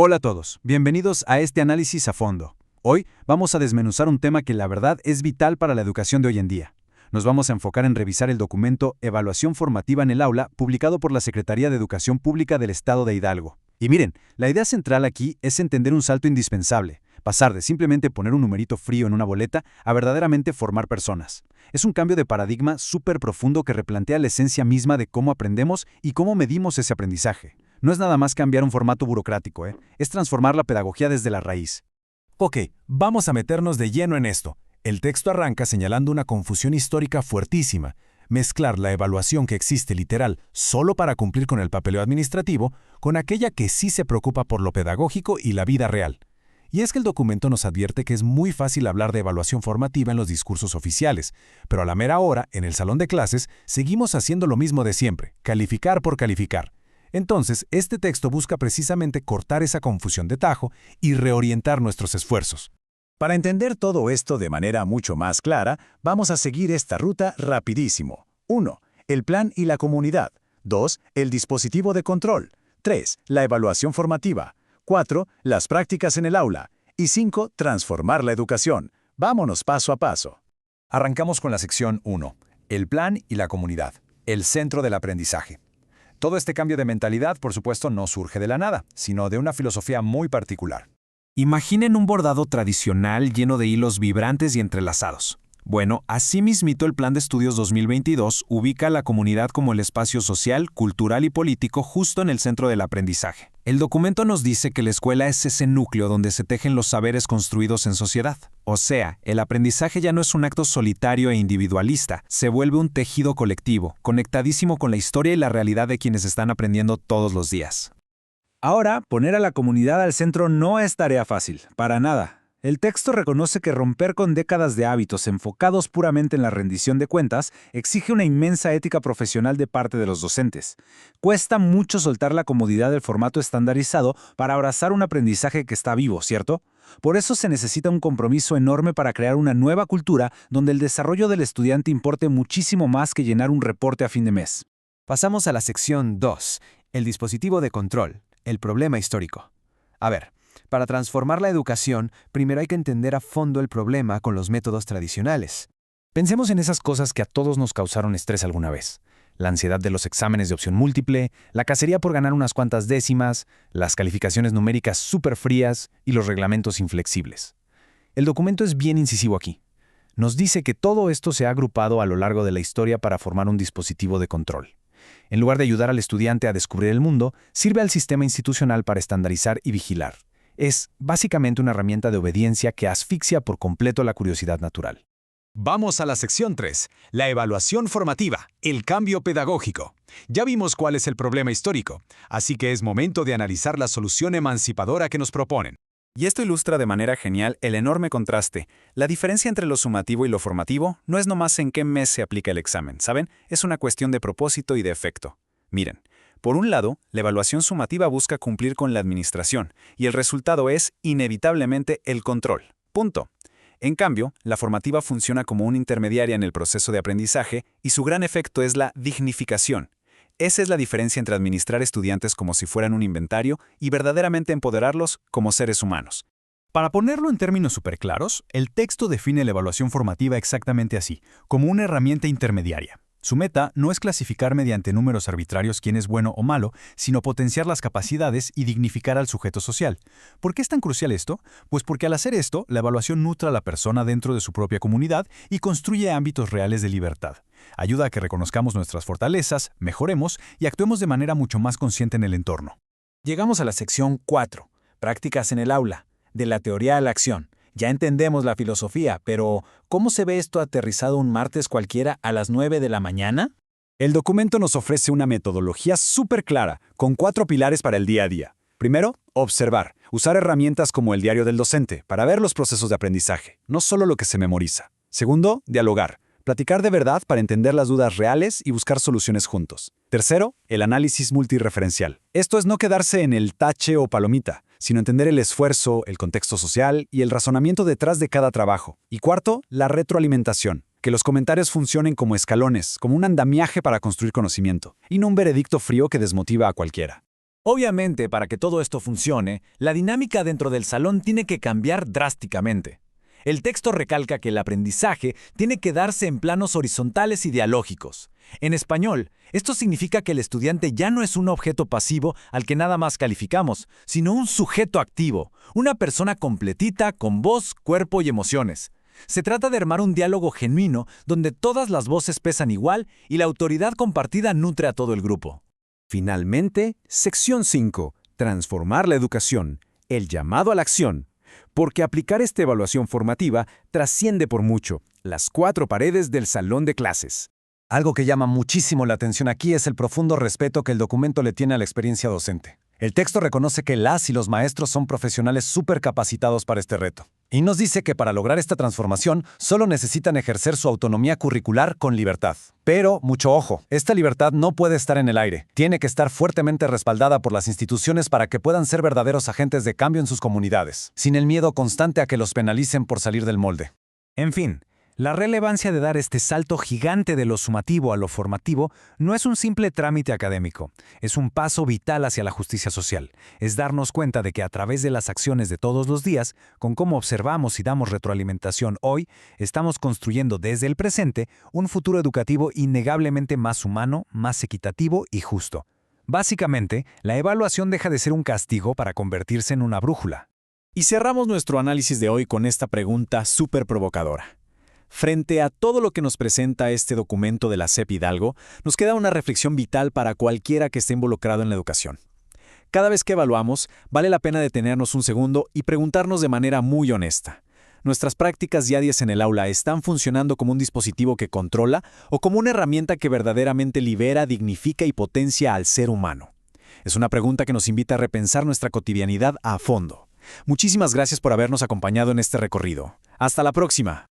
Hola a todos, bienvenidos a este análisis a fondo. Hoy vamos a desmenuzar un tema que la verdad es vital para la educación de hoy en día. Nos vamos a enfocar en revisar el documento Evaluación Formativa en el Aula, publicado por la Secretaría de Educación Pública del Estado de Hidalgo. Y miren, la idea central aquí es entender un salto indispensable, pasar de simplemente poner un numerito frío en una boleta a verdaderamente formar personas. Es un cambio de paradigma súper profundo que replantea la esencia misma de cómo aprendemos y cómo medimos ese aprendizaje. No es nada más cambiar un formato burocrático, es transformar la pedagogía desde la raíz. Ok, vamos a meternos de lleno en esto. El texto arranca señalando una confusión histórica fuertísima. Mezclar la evaluación que existe literal solo para cumplir con el papeleo administrativo con aquella que sí se preocupa por lo pedagógico y la vida real. Y es que el documento nos advierte que es muy fácil hablar de evaluación formativa en los discursos oficiales, pero a la mera hora, en el salón de clases, seguimos haciendo lo mismo de siempre, calificar por calificar. Entonces, este texto busca precisamente cortar esa confusión de tajo y reorientar nuestros esfuerzos. Para entender todo esto de manera mucho más clara, vamos a seguir esta ruta rapidísimo. 1. El plan y la comunidad. 2. El dispositivo de control. 3. La evaluación formativa. 4. Las prácticas en el aula. Y 5. Transformar la educación. Vámonos paso a paso. Arrancamos con la sección 1. El plan y la comunidad. El centro del aprendizaje. Todo este cambio de mentalidad, por supuesto, no surge de la nada, sino de una filosofía muy particular. Imaginen un bordado tradicional lleno de hilos vibrantes y entrelazados. Bueno, así mismito el Plan de Estudios 2022 ubica a la comunidad como el espacio social, cultural y político justo en el centro del aprendizaje. El documento nos dice que la escuela es ese núcleo donde se tejen los saberes construidos en sociedad. O sea, el aprendizaje ya no es un acto solitario e individualista, se vuelve un tejido colectivo, conectadísimo con la historia y la realidad de quienes están aprendiendo todos los días. Ahora, poner a la comunidad al centro no es tarea fácil, para nada. El texto reconoce que romper con décadas de hábitos enfocados puramente en la rendición de cuentas exige una inmensa ética profesional de parte de los docentes. Cuesta mucho soltar la comodidad del formato estandarizado para abrazar un aprendizaje que está vivo, ¿cierto? Por eso se necesita un compromiso enorme para crear una nueva cultura donde el desarrollo del estudiante importe muchísimo más que llenar un reporte a fin de mes. Pasamos a la sección 2, el dispositivo de control, el problema histórico. A ver, para transformar la educación, primero hay que entender a fondo el problema con los métodos tradicionales. Pensemos en esas cosas que a todos nos causaron estrés alguna vez. La ansiedad de los exámenes de opción múltiple, la cacería por ganar unas cuantas décimas, las calificaciones numéricas súper frías y los reglamentos inflexibles. El documento es bien incisivo aquí. Nos dice que todo esto se ha agrupado a lo largo de la historia para formar un dispositivo de control. En lugar de ayudar al estudiante a descubrir el mundo, sirve al sistema institucional para estandarizar y vigilar. Es básicamente una herramienta de obediencia que asfixia por completo la curiosidad natural. Vamos a la sección 3, la evaluación formativa, el cambio pedagógico. Ya vimos cuál es el problema histórico, así que es momento de analizar la solución emancipadora que nos proponen. Y esto ilustra de manera genial el enorme contraste. La diferencia entre lo sumativo y lo formativo no es nomás en qué mes se aplica el examen, ¿saben? Es una cuestión de propósito y de efecto. Miren, por un lado, la evaluación sumativa busca cumplir con la administración, y el resultado es, inevitablemente, el control. Punto. En cambio, la formativa funciona como una intermediaria en el proceso de aprendizaje y su gran efecto es la dignificación. Esa es la diferencia entre administrar estudiantes como si fueran un inventario y verdaderamente empoderarlos como seres humanos. Para ponerlo en términos superclaros, el texto define la evaluación formativa exactamente así, como una herramienta intermediaria. Su meta no es clasificar mediante números arbitrarios quién es bueno o malo, sino potenciar las capacidades y dignificar al sujeto social. ¿Por qué es tan crucial esto? Pues porque al hacer esto, la evaluación nutre a la persona dentro de su propia comunidad y construye ámbitos reales de libertad. Ayuda a que reconozcamos nuestras fortalezas, mejoremos y actuemos de manera mucho más consciente en el entorno. Llegamos a la sección 4, prácticas en el aula, de la teoría a la acción. Ya entendemos la filosofía, pero ¿cómo se ve esto aterrizado un martes cualquiera a las 9 de la mañana? El documento nos ofrece una metodología súper clara, con 4 pilares para el día a día. Primero, observar. Usar herramientas como el diario del docente para ver los procesos de aprendizaje, no solo lo que se memoriza. Segundo, dialogar. Platicar de verdad para entender las dudas reales y buscar soluciones juntos. Tercero, el análisis multireferencial. Esto es no quedarse en el tache o palomita, sino entender el esfuerzo, el contexto social y el razonamiento detrás de cada trabajo. Y cuarto, la retroalimentación. Que los comentarios funcionen como escalones, como un andamiaje para construir conocimiento, y no un veredicto frío que desmotiva a cualquiera. Obviamente, para que todo esto funcione, la dinámica dentro del salón tiene que cambiar drásticamente. El texto recalca que el aprendizaje tiene que darse en planos horizontales y dialógicos. En español, esto significa que el estudiante ya no es un objeto pasivo al que nada más calificamos, sino un sujeto activo, una persona completita con voz, cuerpo y emociones. Se trata de armar un diálogo genuino donde todas las voces pesan igual y la autoridad compartida nutre a todo el grupo. Finalmente, sección 5. Transformar la educación. El llamado a la acción. Porque aplicar esta evaluación formativa trasciende por mucho las 4 paredes del salón de clases. Algo que llama muchísimo la atención aquí es el profundo respeto que el documento le tiene a la experiencia docente. El texto reconoce que las y los maestros son profesionales súper capacitados para este reto. Y nos dice que para lograr esta transformación solo necesitan ejercer su autonomía curricular con libertad. Pero, mucho ojo, esta libertad no puede estar en el aire. Tiene que estar fuertemente respaldada por las instituciones para que puedan ser verdaderos agentes de cambio en sus comunidades, sin el miedo constante a que los penalicen por salir del molde. En fin, la relevancia de dar este salto gigante de lo sumativo a lo formativo no es un simple trámite académico, es un paso vital hacia la justicia social. Es darnos cuenta de que a través de las acciones de todos los días, con cómo observamos y damos retroalimentación hoy, estamos construyendo desde el presente un futuro educativo innegablemente más humano, más equitativo y justo. Básicamente, la evaluación deja de ser un castigo para convertirse en una brújula. Y cerramos nuestro análisis de hoy con esta pregunta súper provocadora. Frente a todo lo que nos presenta este documento de la SEP Hidalgo, nos queda una reflexión vital para cualquiera que esté involucrado en la educación. Cada vez que evaluamos, vale la pena detenernos un segundo y preguntarnos de manera muy honesta. ¿Nuestras prácticas diarias en el aula están funcionando como un dispositivo que controla o como una herramienta que verdaderamente libera, dignifica y potencia al ser humano? Es una pregunta que nos invita a repensar nuestra cotidianidad a fondo. Muchísimas gracias por habernos acompañado en este recorrido. ¡Hasta la próxima!